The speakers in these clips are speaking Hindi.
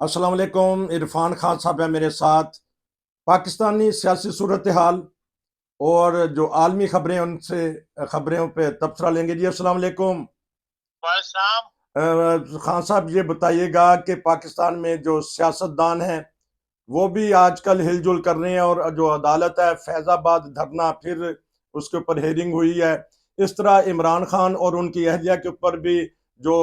अस्सलाम वालेकुम। इरफान खान साहब है मेरे साथ। पाकिस्तानी सियासी सूरत हाल और जो आलमी खबरें उनसे खबरों पे तबसरा लेंगे। जी अस्सलाम वालेकुम। शाम। खान साहब ये बताइएगा कि पाकिस्तान में जो सियासतदान हैं वो भी आजकल हिलजुल कर रहे हैं और जो अदालत है फैजाबाद धरना फिर उसके ऊपर हेयरिंग हुई है। इस तरह इमरान खान और उनकी अहलिया के ऊपर भी जो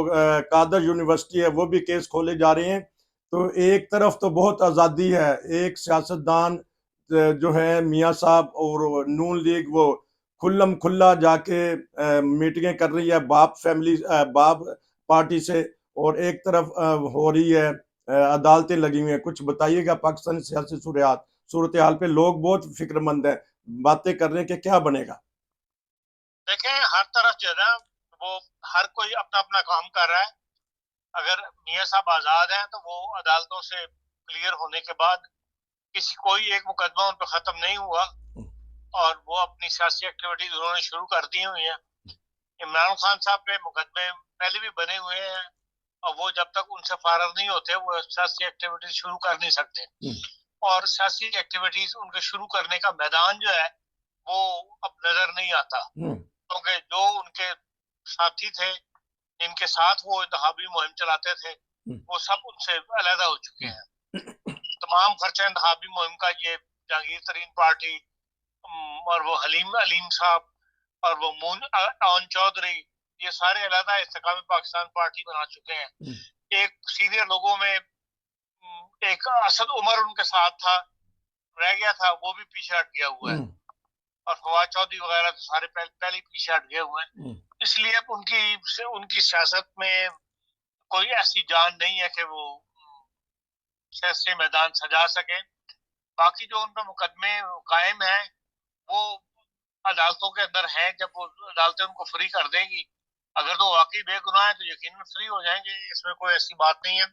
कादर यूनिवर्सिटी है वो भी केस खोले जा रहे हैं। तो एक तरफ तो बहुत आज़ादी है, एक सियासतदान जो है मियाँ साहब और नून लीग वो खुल्लम खुल्ला जाके मीटिंगें कर रही है बाप फैमिली बाप पार्टी से, और एक तरफ हो रही है अदालतें लगी हुई हैं। कुछ बताइएगा पाकिस्तानी सियासी सूरत हाल पे। लोग बहुत फिक्रमंद है, बातें कर रहे हैं कि क्या बनेगा। देखें, हर तरफ जो है ना, वो हर कोई अपना अपना काम कर रहा है। अगर मियाँ साहब आजाद हैं तो वो अदालतों से क्लियर होने के बाद किसी कोई एक मुकदमा उन पर खत्म नहीं हुआ और वो अपनी सियासी एक्टिविटीज उन्होंने शुरू कर दी हुई है। इमरान खान साहब पे मुकदमे पहले भी बने हुए हैं और वो जब तक उनसे फारग नहीं होते वो सियासी एक्टिविटीज शुरू कर नहीं सकते। और सियासी एक्टिविटीज उनके शुरू करने का मैदान जो है वो अब नजर नहीं आता, क्योंकि जो उनके साथी थे, इनके साथ वो इंतखाबी मुहिम चलाते थे, वो सब उनसे अलहदा हो चुके हैं। तमाम खर्चा इंतखाबी मुहिम का ये जहांगीर तरीन पार्टी और वो हलीम अलीम साहब और वो मून आन चौधरी, ये सारे अलहदा इस्तेकामी पाकिस्तान पार्टी बना चुके हैं। एक सीनियर लोगों में एक असद उमर उनके साथ था, रह गया था, वो भी पीछे हट गया हुआ है। और फवाद चौधरी वगैरह तो सारे पहले ही पीछे हट गए हुए हैं। इसलिए अब उनकी सियासत में कोई ऐसी जान नहीं है कि वो सियासी मैदान सजा सके। बाकी जो उन पर मुकदमे कायम है वो अदालतों के अंदर है। जब वो अदालतें उनको फ्री कर देंगी, अगर तो वाकई बेगुनाह है तो यकीनन फ्री हो जाएंगे, इसमें कोई ऐसी बात नहीं है।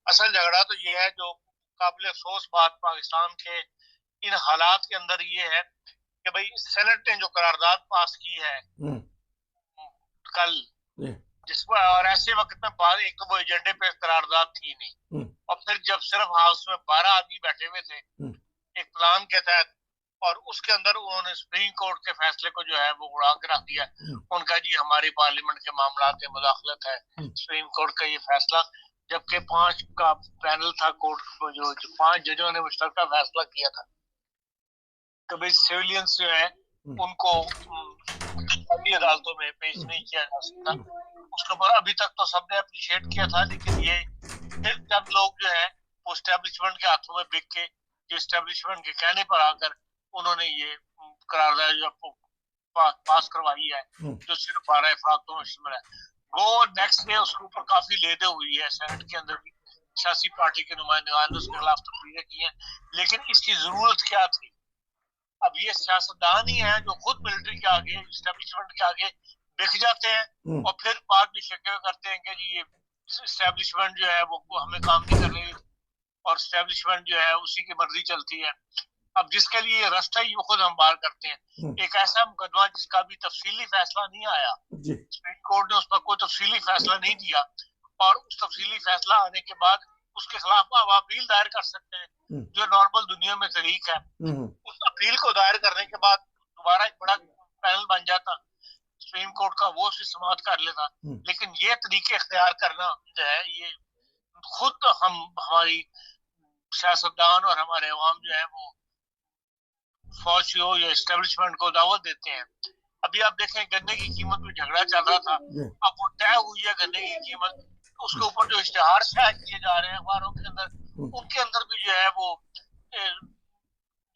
असल झगड़ा तो ये है, जो काबिल अफसोस बात पाकिस्तान के इन हालात के अंदर ये है कि भाई सेनेट ने जो करारदाद पास की है कल, जिसमें और ऐसे वक्त में बाहर एक तो वो एजेंडे पे करारदाद थी नहीं, और फिर जब सिर्फ हाउस में 12 आदमी बैठे हुए थे एक प्लान के तहत, और उसके अंदर उन्होंने सुप्रीम कोर्ट के फैसले को जो है वो उड़ा के रख दिया। उनका जी हमारी पार्लियामेंट के मामला में मुदाखलत है, सुप्रीम कोर्ट का ये फैसला, जबकि 5 का पैनल था कोर्ट, जो 5 जजों ने मुश्तरका फैसला किया था कि भाई सिविलियंस जो है उनको अभी अदालतों में पेश नहीं किया जा सकता। उसके ऊपर अभी तक तो सबने अप्रिशिएट किया था, लेकिन ये फिर जब लोग जो है वो स्टैब्लिशमेंट के हाथों में बिक के, जो स्टैब्लिशमेंट के कहने पर आकर उन्होंने ये करारदाद पास करवाई है, जो सिर्फ 12 अफराद को मुश्तमिल है। वो नेक्स्ट डे उसके ऊपर काफी लेदे हुई है सेनेट के अंदर भी, सियासी पार्टी के नुमाइंदगान ने उसके खिलाफ तकरीरें की हैं, लेकिन इसकी जरूरत क्या थी। अब ये सियासतदान ही है जो खुद मिलिट्री के आगे, इस्टेब्लिशमेंट के आगे बिक जाते हैं और फिर बाद में शिकवे करते हैं कि जी ये इस्टेब्लिशमेंट जो है वो हमें काम नहीं कर रही और इस्टेब्लिशमेंट जो है उसी की मर्जी चलती है। अब जिसके लिए रास्ता ही खुद हम बाहर करते हैं। एक ऐसा मुकदमा जिसका भी तफसीली फैसला नहीं आया, सुप्रीम कोर्ट ने उस पर कोई तफसीली फैसला नहीं दिया, और उस तफसीली फैसला आने के बाद उसके खिलाफ आप अपील दायर कर सकते हैं, जो नॉर्मल दुनिया में तरीक है। उस अपील को दायर करने के बाद दोबारा एक बड़ा पैनल बन जाता सुप्रीम कोर्ट का, वो उसे समाप्त कर लेता। लेकिन ये तरीके इख्तियार करना जो है, ये खुद हमारी सियासतदान और हमारे अवाम जो है वो फौज हो या एस्टेब्लिशमेंट को दावत देते हैं। अभी आप देखें गन्ने की कीमत में झगड़ा चल रहा था, अब वो तय हुई है गन्ने की कीमत, उसके ऊपर जो इश्तेहार शायद किए जा रहे हैं अखबारों के अंदर, उनके अंदर भी जो है वो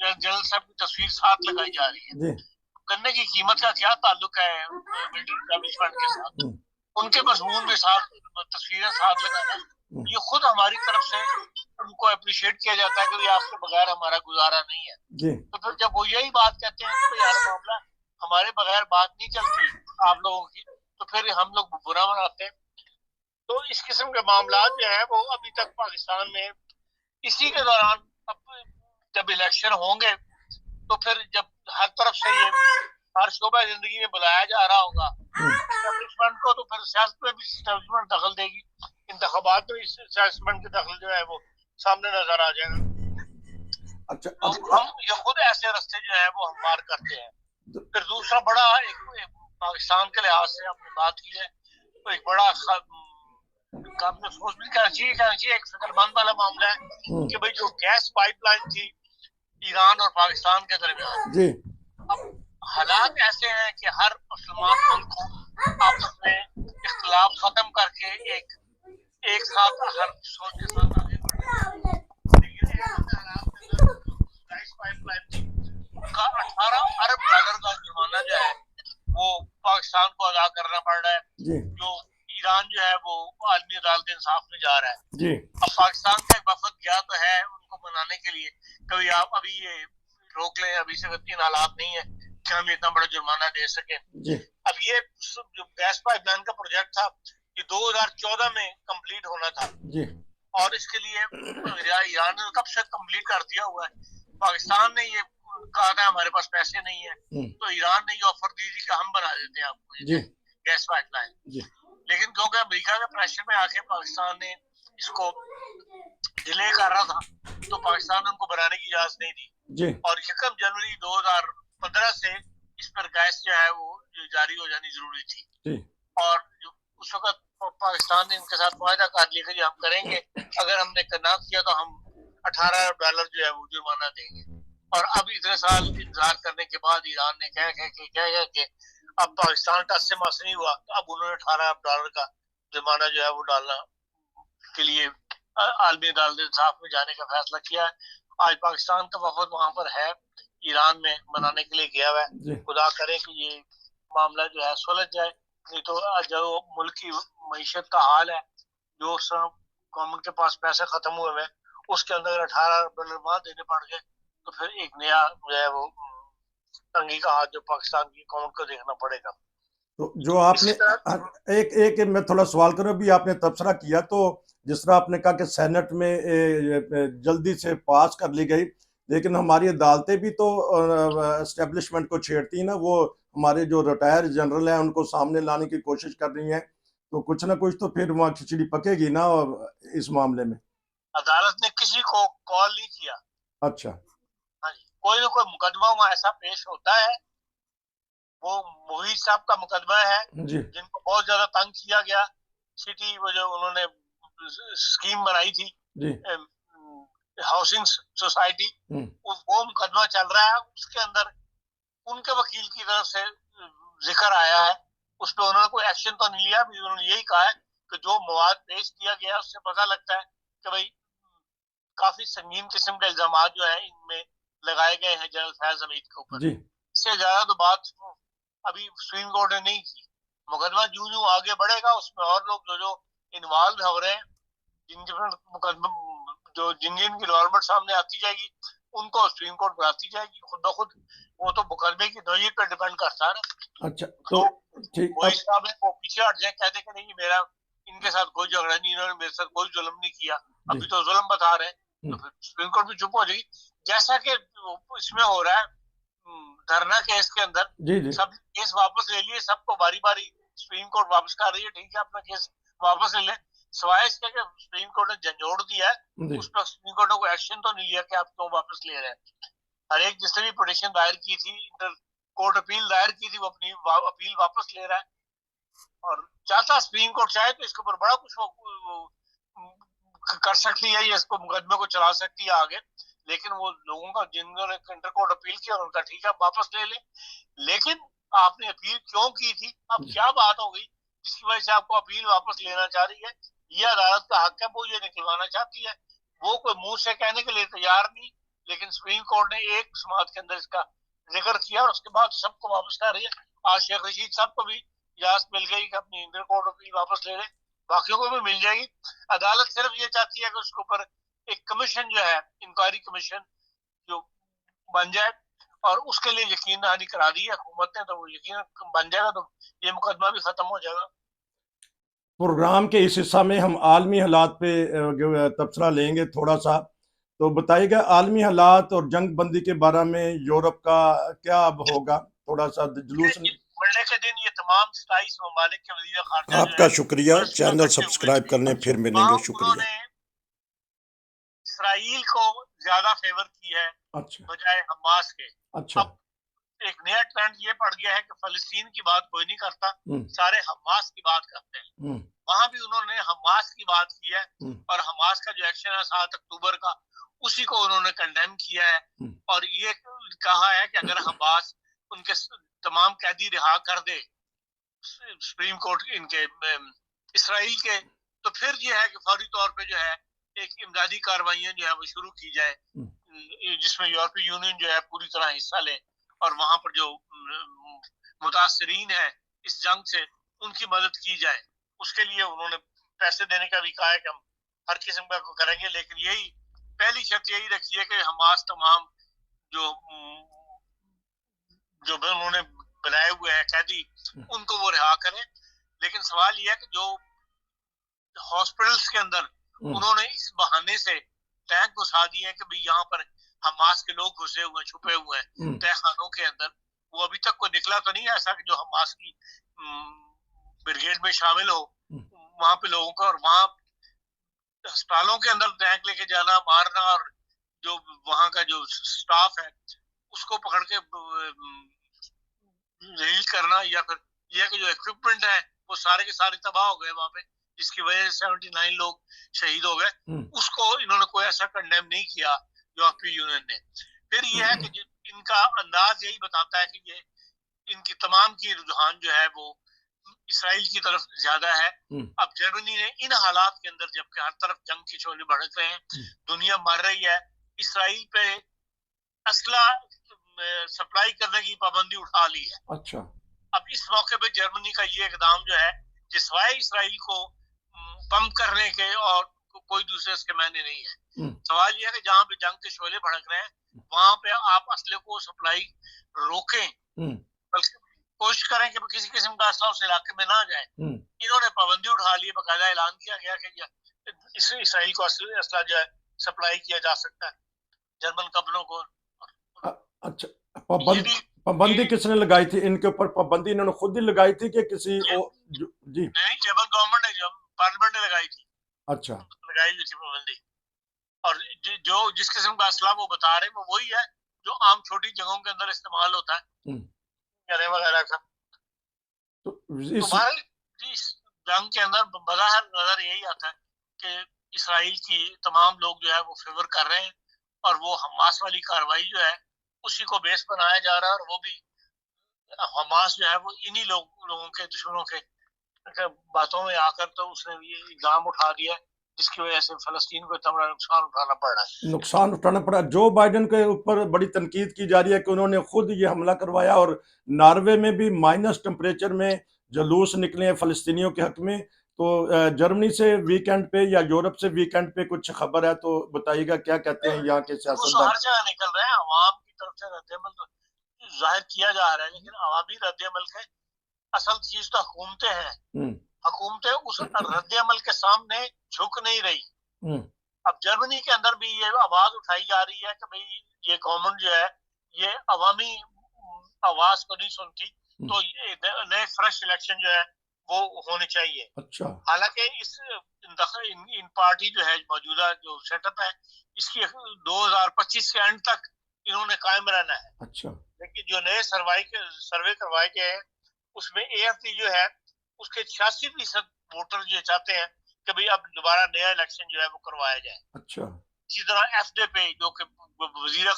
जनरल साहब की तस्वीर साथ लगाई जा रही है। गन्ने की कीमत का क्या ताल्लुक है मिलिट्री एस्टेब्लिशमेंट के साथ, उनके मजमून के साथ तस्वीरें साथ लगाना, ये खुद हमारी तरफ से उनको अप्रिशिएट किया जाता है कि आपके बगैर हमारा गुजारा नहीं है। तो फिर जब वो यही बात कहते हैं कि यार मामला हमारे बगैर बात नहीं चलती आप लोगों की, तो फिर हम लोग बुरा मनाते हैं। तो इस किस्म के मामला जो है वो अभी तक पाकिस्तान में इसी के दौरान, अब जब इलेक्शन होंगे तो फिर जब हर तरफ से ये हर शोबा जिंदगी में बुलाया जा रहा होगा एस्टेब्लिशमेंट को, तो फिर सियासत में भी एस्टेब्लिशमेंट दखल देगी, इंतखाबात में एस्टेब्लिशमेंट की दखल जो है वो सामने नजर आ जाएगा। अच्छा, तो हम ये खुद ऐसे रास्ते जो है वो हम पार करते हैं। फिर दूसरा बड़ा एक पाकिस्तान के लिहाज से आपने बात की है, तो एक बड़ा आपने सोच भी करना चाहिए एक फिक्रमंद वाला मामला है कि भाई जो गैस पाइपलाइन थी ईरान और पाकिस्तान के दरमियान जी, अब हालात ऐसे हैं कि हर मुसलमान मुल्क को आपस में इख्तिलाफ खत्म करके एक साथ हर सोच के साथ आगे बढ़ना, लेकिन ऐसे हालात में गैस पाइपलाइन थी उनका 18 अरब डॉलर का जुर्माना जो है वो पाकिस्तान को अदा करना पड़ रहा है, जो ईरान जो है वो आलमी अदालत इंसाफ में जा रहा है जी। अब पाकिस्तान का एक वफद गया तो है उनको मनाने के लिए, कभी आप अभी ये रोक लें, अभी से इतनी हालात नहीं है कि हम इतना बड़ा जुर्माना दे सके जी। अब ये जो गैस पाइपलाइन का प्रोजेक्ट था ये 2014 में कंप्लीट होना था जी। और इसके लिए ईरान ने कब से कंप्लीट कर दिया हुआ है, पाकिस्तान ने ये कहा था हमारे पास पैसे नहीं है, तो ईरान ने ये ऑफर दी थी कि हम बना देते हैं आपको जी गैस पाइपलाइन, लेकिन क्योंकि अमेरिका के प्रेशर में आके पाकिस्तान ने इसको डिले कर रहा था तो पाकिस्तान ने उनको बनाने की इजाजत नहीं दी जी। और 1 जनवरी 2015 से इस पर गैस जो है वो जारी हो जानी जरूरी थी जी। और उस वक्त पाकिस्तान ने इनके साथ वायदा कर लिया कि हम करेंगे, अगर हमने ना किया तो हम 18 अरब डॉलर जो है वो जुर्माना देंगे। और अब इतने साल इंतजार करने के बाद ईरान ने कह के अब पाकिस्तान टच से मस नहीं हुआ, तो अब उन्होंने 18 अरब डॉलर का जुर्माना जो है वो डालना के लिए आलमी अदालत इंसाफ में जाने का फैसला किया है। आज पाकिस्तान का वफद वहां पर है, ईरान में मनाने के लिए गया हुआ है, खुदा करे कि ये मामला जो है सुलझ जाए, नहीं तो जो मुल्क की मईशत का हाल है, जो गवर्नमेंट के पास पैसे खत्म हुए हैं उसके अंदर 18 अरब डॉलर वहां देने पड़ गए तो फिर एक नया जो है वो तंगी का हाथ जो पाकिस्तान की कौम को देखना पड़ेगा। तो जो आपने एक मैं थोड़ा सवाल करूं, अभी आपने तबसरा किया तो जिस तरह आपने कहा कि सेनेट में जल्दी से पास कर ली गई, लेकिन हमारी अदालतें भी तो एस्टेब्लिशमेंट को छेड़ती हैं ना, वो हमारे जो रिटायर जनरल हैं उनको सामने लाने की कोशिश कर रही हैं, तो कुछ ना कुछ तो फिर वहाँ खिचड़ी पकेगी ना इस मामले में। अदालत ने किसी को कॉल नहीं किया। अच्छा, हाँ जी, कोई ना कोई मुकदमा वहाँ ऐसा पेश होता है, वो मोहित साहब का मुकदमा है जिनको बहुत ज्यादा तंग किया गया, सिटी वो जो उन्होंने स्कीम बनाई थी हाउसिंग सोसाइटी, वो मुकदमा चल रहा है, उसके अंदर उनके वकील की तरफ से जिक्र आया है, उस पर उन्होंने कोई एक्शन तो नहीं लिया, उन्होंने यही कहा है कि जो मवाद पेश किया गया उससे पता लगता है कि भाई काफी संगीन किस्म के इल्जाम जो है इनमें लगाए गए हैं जनरल फैज हमीद के ऊपर। इससे ज्यादा तो बात अभी सुप्रीम कोर्ट ने नहीं की। मुकदमा जो आगे बढ़ेगा उसमें और लोग जो इन्वॉल्व हो रहे हैं, जिन जिन की इन्वॉल्वमेंट सामने आती जाएगी उनको सुप्रीम कोर्ट बुलाती जाएगी खुद ब खुद, वो तो मुकदमे की नौयत पर डिपेंड करता है ना। अच्छा, तो वही साहब है वो पीछे हट जाए, कहते कि नहीं मेरा इनके साथ कोई झगड़ा नहीं, इन्होंने मेरे साथ कोई जुल्म नहीं किया, अभी तो जुल्म बता रहे हैं, तो फिर सुप्रीम कोर्ट भी चुप हो जाएगी, जैसा कि इसमें हो रहा है धरना केस के अंदर। सब केस वापस ले लिए, सबको बारी बारी सुप्रीम कोर्ट वापस कर रही है, ठीक है अपना केस वापस ले ले, सिवाय इसके सुप्रीम कोर्ट ने झंझोड़ दिया है, उस पर सुप्रीम कोर्ट ने कोई एक्शन तो नहीं लिया कि आप क्यों वापस ले रहे हैं। हर एक जिसने भी पिटीशन दायर की थी, इंटर कोर्ट अपील दायर की थी, वो अपनी अपील वापस ले रहा है, और चाहता सुप्रीम कोर्ट चाहे तो इसके ऊपर बड़ा कुछ कर सकती है, ये इसको मुकदमे को चला सकती है आगे, लेकिन वो लोगों का जिन्होंने इंटर कोर्ट अपील किया उनका ठीक है वापस ले ले, लेकिन आपने अपील क्यों की थी, अब क्या बात हो गई जिसकी वजह से आपको अपील वापस लेना चाह रही है, ये अदालत का हक है, वो ये निकलवाना चाहती है, वो कोई मुंह से कहने के लिए तैयार नहीं, लेकिन सुप्रीम कोर्ट ने एक समाज के अंदर इसका जिक्र किया और उसके बाद सबको वापस कर रही है। आज शेख रशीद साहब को भी इजाजत मिल गई कि अपनी इंटर कोर्ट अपील वापस ले लें, बाकियों को भी मिल जाएगी। अदालत सिर्फ ये चाहती है कि उसके ऊपर एक कमीशन जो है, इंक्वायरी कमीशन जो बन जाए, और उसके लिए यकीन दहानी करा दी है हुकूमत ने, तो वो यकीन बन जाएगा तो ये मुकदमा भी खत्म हो जाएगा। प्रोग्राम के इस हिस्सा में हम आलमी हालात पे तबसरा लेंगे थोड़ा सा, तो बताइएगा आलमी हालात और जंग बंदी के बारे में यूरोप का क्या अब होगा, थोड़ा सा जुलूस। मंडे के दिन ये तमाम 27 ममालिक के वज़ीर ख़ारजा जो आपका है शुक्रिया, फ़लस्तीन चैनल इकट्ठे हुए सब्सक्राइब थे। करने फिर वहाँ मिलेंगे, शुक्रिया। उन्होंने इसराइल को ज्यादा फेवर की है अच्छा बजाय हमास के। अच्छा। अब एक नया ट्रेंड ये पड़ गया है कि फलस्तीन की बात कोई नहीं करता, सारे हमास की बात करते हैं। वहां भी उन्होंने हमास की बात की है और हमास का जो एक्शन है 7 अक्टूबर का, उसी को उन्होंने कंडेम किया है और ये कहा है कि अगर हमास उनके तमाम कैदी रिहा कर दे सुप्रीम कोर्ट इनके इसराइल के, तो फिर ये है कि फौरी तौर पे जो है एक इमदादी कार्रवाइयां जो है वो शुरू की जाए, जिसमें यूरोपीय यूनियन जो है पूरी तरह हिस्सा ले और वहां पर जो मुतासरीन है इस जंग से उनकी मदद की जाए। उसके लिए उन्होंने पैसे देने का भी कहा है कि हम हर किस्म का करेंगे, लेकिन यही पहली शर्त यही रखी है कि हमास तमाम जो जो उन्होंने बनाए हुए हैं कैदी उनको वो रिहा करें। लेकिन सवाल यह है कि जो हॉस्पिटल्स के अंदर उन्होंने इस बहाने से टैंक घुसा दिए हैं कि भाई यहाँ पर हमास के लोग घुसे हुए हैं, छुपे हुए हैं तहखानों के अंदर, वो अभी तक कोई निकला तो नहीं ऐसा कि जो हमास की ब्रिगेड में शामिल हो वहां पे लोगों का। और वहां अस्पतालों के अंदर टैंक लेके जाना, मारना और जो वहां का जो स्टाफ है उसको पकड़ के रील करना, या फिर यह कि जो इक्विपमेंट है वो सारे के सारे तबाह हो गए वहां पे, जिसकी वजह से 79 लोग शहीद हो गए। उसको इन्होंने कोई ऐसा कंडेम नहीं किया यूरोपीय यूनियन ने। फिर यह है कि इनका अंदाज यही बताता है कि ये इनकी तमाम की रुझान जो है वो इसराइल की तरफ ज्यादा है। अब जर्मनी ने इन हालात के अंदर, जबकि हर तरफ जंग के शोले भड़क रहे हैं, दुनिया मर रही है, इसराइल पे असला सप्लाई करने की पाबंदी उठा ली है। अच्छा। अब इस मौके पे जर्मनी का ये इकदाम जो है जिसवाय इसराइल को पंप करने के और कोई दूसरे इसके मायने नहीं है। सवाल यह है कि जहाँ पे जंग के शोले भड़क रहे हैं वहां पे आप असले को सप्लाई रोकें, बल्कि कोशिश करें कि किसी किस्म का असला उस इलाके में ना जाए। इन्होंने पाबंदी उठा ली, बकायदा ऐलान किया गया कि इसराइल को असला जो है सप्लाई किया जा सकता है जर्मन कंपनियों को। अच्छा, पाबंदी किसने लगाई थी इनके ऊपर? पाबंदी इन्होंने खुद ही लगाई थी कि किसी जी नहीं, जर्मन गवर्नमेंट ने, पार्लियामेंट ने लगाई थी। अच्छा, लगाई हुई थी पाबंदी। और जो जिस किस्म का असला वो बता रहे हैं वो वही है जो आम छोटी जगहों के अंदर इस्तेमाल होता है, गले वगैरह का। तो इस जंग के अंदर बज़ाहिर नजर यही आता है कि इसराइल की तमाम लोग जो है वो फेवर कर रहे हैं और वो हमास वाली कार्रवाई जो है उसी को बेस बनाया जा रहा है। और वो भी हमास जो है वो इन्हीं लोगों के दुश्मनों के बातों में आकर तो उसने ये इल्जाम उठा दिया जिसकी वजह से फलस्तीन को इतना बड़ा नुकसान उठाना पड़ रहा है। नुकसान उठाना पड़ा। जो बाइडेन के ऊपर बड़ी तनकीद की जा रही है कि उन्होंने खुद ये हमला करवाया और नॉर्वे में भी माइनस टेम्परेचर में जुलूस निकले हैं फलस्तीनियों के हक में। तो जर्मनी से वीकेंड पे या यूरोप से वीकेंड पे कुछ खबर है तो बताइएगा, क्या कहते हैं यहाँ के सियासतदान? हर जगह निकल रहे हैं, अवाम की तरफ से रद्दमल जाहिर किया जा रहा है, लेकिन अवामी रद्दमल के असल चीज तो हुकूमतें हैं। हुकूमतें उस रद्दमल के सामने झुक नहीं रही। अब जर्मनी के अंदर भी ये आवाज उठाई जा रही है कि भाई ये गवर्नमेंट जो है ये अवामी आवाज को नहीं सुनती, तो ये नए फ्रेश इलेक्शन जो है वो होने चाहिए। अच्छा। हालांकि इन पार्टी जो है मौजूदा जो सेटअप है इसकी 2025 के एंड तक इन्होंने कायम रहना है। अच्छा। लेकिन जो नए सर्वे करवाए गए हैं उसमें एएफडी जो है उसके 86% वोटर जो चाहते हैं कि भाई अब दोबारा नया इलेक्शन जो है वो करवाया जाए। अच्छा। इसी तरह एफडीपी जो कि वजीर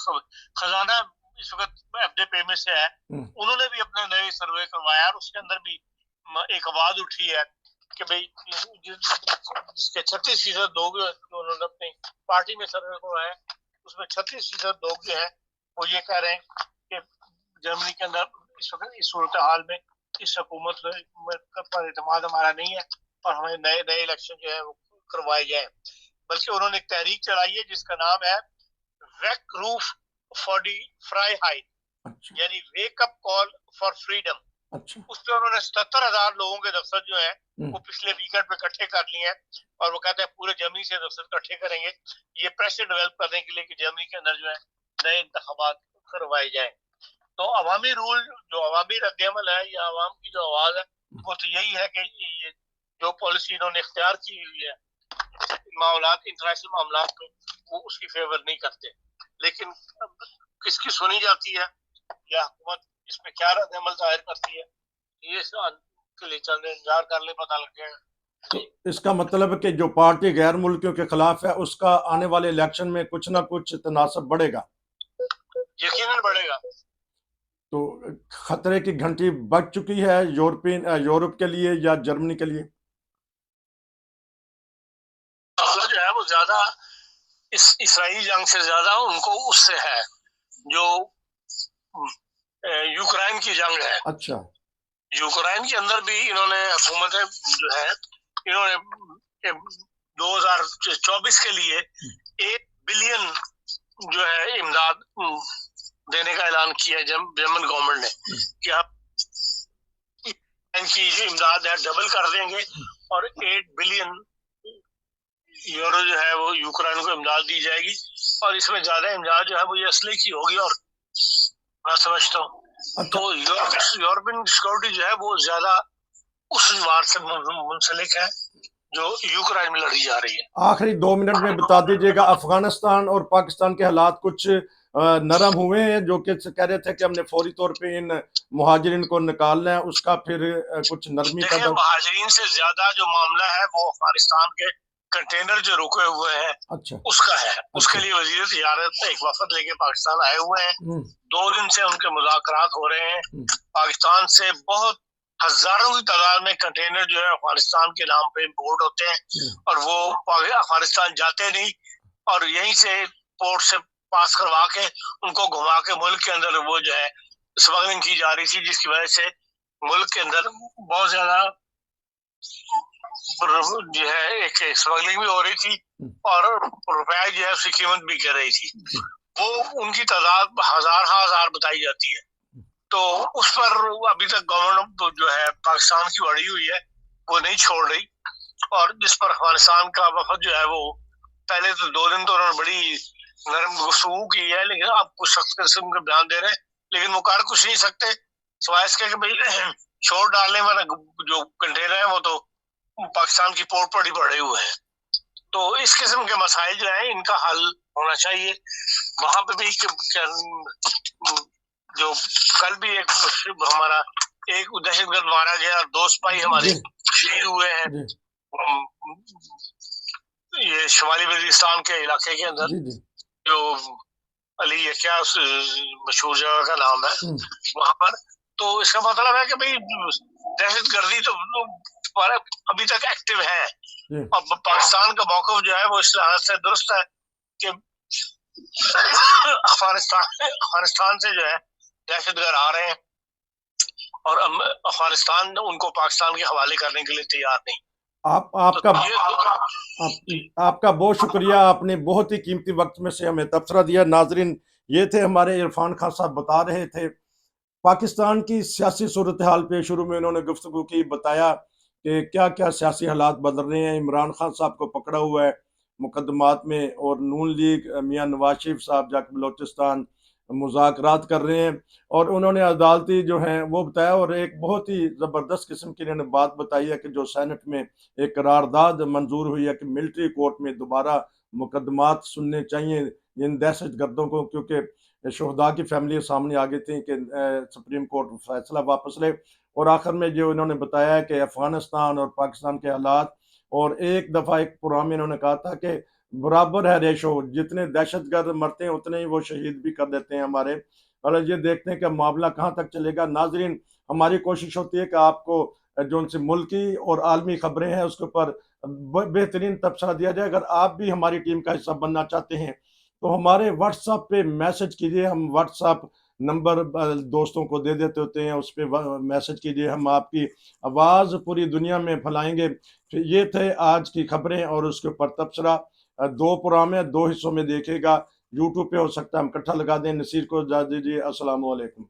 खजाना इस वक्त एफडीपी में से है, उन्होंने भी अपना नए सर्वे करवाया और उसके अंदर भी एक आवाज उठी है कि भाई जिसके 36% लोग जो उन्होंने अपनी पार्टी में सर्वे करवाया उसमें 36% लोग जो है वो ये कह रहे हैं कि जर्मनी के अंदर इस वक्त इस सूरत हाल में इस हुकूमत पर एतमाद हमारा नहीं है और हमें नए इलेक्शन जो है वो करवाए जाए। बल्कि उन्होंने एक तहरीक चलाई है जिसका नाम है वेक रूफ फॉर दी फ्राइहाइट, यानी wake up call for freedom. अच्छा। उस पर उन्होंने 77,000 लोगों के दफ्तर जो है वो पिछले वीकेंड पे इकट्ठे कर लिए हैं और वो कहते हैं पूरे जर्मनी से दफ्तर इकट्ठे करेंगे ये प्रेशर डेवलप करने के लिए कि जर्मनी के अंदर जो है नए इंतखाबात करवाए जाए। तो अवामी रूल, जो अवामी रद्दअमल है या अवाम की जो आवाज है, वो तो यही है कि ये जो पॉलिसी इन्होंने इख्तियार की हुई है मामलात, इंटरनेशनल मामलात में, वो उसकी फेवर नहीं करते। लेकिन किसकी सुनी जाती है या हुकूमत इसमें क्या रद्दअमल जाहिर करती है, ये के लिए चल इंतजार कर ले, पता लग जाएगा। तो इसका मतलब है कि जो पार्टी गैर मुल्कियों के खिलाफ है उसका आने वाले इलेक्शन में कुछ ना कुछ तनासब बढ़ेगा, यकीनन बढ़ेगा। तो खतरे की घंटी बज चुकी है यूरोप के लिए या जर्मनी के लिए। जो है वो ज्यादा इसराइली जंग से ज्यादा उनको उससे है जो यूक्रेन की जंग है। अच्छा, यूक्रेन के अंदर भी इन्होंने हुकूमतें जो है, इन्होंने 2024 के लिए 1 बिलियन जो है इमदाद देने का ऐलान किया जर्मन गवर्नमेंट ने कि आप इनकी जो इमदाद है डबल कर देंगे और 8 बिलियन यूरो जो है वो यूक्रेन को इमदाद दी जाएगी। और इसमें ज्यादा इमदाद जो है वो ये असले की होगी, और मैं समझता हूँ तो यूरोपियन सिक्योरिटी जो है वो ज्यादा उस वार से मुंसलिक है जो यूक्रेन में लड़ी जा रही है। आखिरी 2 मिनट में बता दीजिएगा, अफगानिस्तान और पाकिस्तान के हालात कुछ नरम हुए हैं, जो कि कह रहे थे कि हमने फौरी तौर पे इन मुहाजिरीन को निकालना है, उसका फिर कुछ नरमी का मुहाजिरीन से ज्यादा जो मामला है वो अफगानिस्तान के कंटेनर जो रुके हुए हैं, अच्छा, उसका है। उसके लिए वजीर तिजारत एक वफद लेके पाकिस्तान आए हुए हैं। 2 दिन से उनके मुज़ाकरात हो रहे हैं। पाकिस्तान से बहुत हजारों की तादाद में कंटेनर जो है अफगानिस्तान के नाम पे इम्पोर्ट होते हैं और वो अफगानिस्तान जाते नहीं, और यहीं से पोर्ट से पास करवा के उनको घुमा के मुल्क के अंदर वो जो है स्मगलिंग की जा रही थी, जिसकी वजह से मुल्क के अंदर बहुत ज्यादा जो है एक स्मगलिंग भी हो रही थी और रुपए जो है उसकी कीमत भी गिर रही थी। वो उनकी तादाद हजार बताई जाती है। तो उस पर अभी तक गवर्नमेंट जो है पाकिस्तान की अड़ी हुई है, वो नहीं छोड़ रही। और जिस पर अफगानिस्तान का वफद जो है वो पहले तो 2 दिन तो उन्होंने बड़ी नरम गुफ्तगू की है, लेकिन अब कुछ सख्त किस्म के बयान दे रहे हैं, लेकिन वो कर कुछ नहीं सकते सिवाय इसके कि भाई छोड़ डालने वाला जो कंटेनर है वो तो पाकिस्तान की पोर्ट पर ही पड़े हुए हैं। तो इस किस्म के मसाइल जो है इनका हल होना चाहिए। वहां पे भी जो कल भी एक हमारा एक दहशतगर्द मारा गया, 2 सिपाही हमारे शहीद हुए हैं ये शुमाली वजीरिस्तान के इलाके के अंदर, जो अली है क्या उस मशहूर जगह का नाम है वहां पर। तो इसका मतलब है कि भाई दहशतगर्दी तो अभी तक एक्टिव है, और पाकिस्तान का मौक़िफ़ जो है वो इस लिहाज से दुरुस्त है कि अफगानिस्तान से जो है दहशतगर्द आ रहे हैं और अफगानिस्तान उनको पाकिस्तान के हवाले करने के लिए तैयार नहीं। आपका बहुत शुक्रिया, आपने बहुत ही कीमती वक्त में से हमें तबसरा दिया। नाजरीन, ये थे हमारे इरफान खान साहब, बता रहे थे पाकिस्तान की सियासी सूरत हाल पे। शुरू में उन्होंने गुफ्तगू की, बताया कि क्या क्या सियासी हालात बदल रहे हैं। इमरान खान साहब को पकड़ा हुआ है मुकदमात में, और नून लीग मियां नवाज शरीफ साहब जाकर बलोचिस्तान मुज़ाकरात कर रहे हैं, और उन्होंने अदालती जो हैं वो बताया। और एक बहुत ही ज़बरदस्त किस्म की इन्होंने बात बताई है कि जो सेनेट में एक करारदाद मंजूर हुई है कि मिलिट्री कोर्ट में दोबारा मुकदमात सुनने चाहिए इन दहशत गर्दों को, क्योंकि शहदा की फैमिली सामने आ गई थी कि सुप्रीम कोर्ट फैसला वापस ले। और आखिर में जो इन्होंने बताया है कि अफगानिस्तान और पाकिस्तान के हालात, और एक दफ़ा एक प्रोग्राम में इन्होंने कहा था कि बराबर है रेशो, जितने दहशतगर्द मरते हैं उतने ही वो शहीद भी कर देते हैं हमारे। और ये देखते हैं कि मामला कहाँ तक चलेगा। नाजरीन, हमारी कोशिश होती है कि आपको जो उनसे मुल्की और आलमी खबरें हैं उसके ऊपर बेहतरीन तबसरा दिया जाए। अगर आप भी हमारी टीम का हिस्सा बनना चाहते हैं तो हमारे व्हाट्सएप पे मैसेज कीजिए। हम व्हाट्सएप नंबर दोस्तों को दे देते होते हैं, उस पर मैसेज कीजिए, हम आपकी आवाज़ पूरी दुनिया में फैलाएंगे। ये थे आज की खबरें और उसके ऊपर तबसरा। 2 प्रोग्राम है, 2 हिस्सों में देखिएगा। यूट्यूब पे हो सकता है हम इकट्ठा लगा दें। नसीर को इजाज़त दीजिए। अस्सलाम वालेकुम।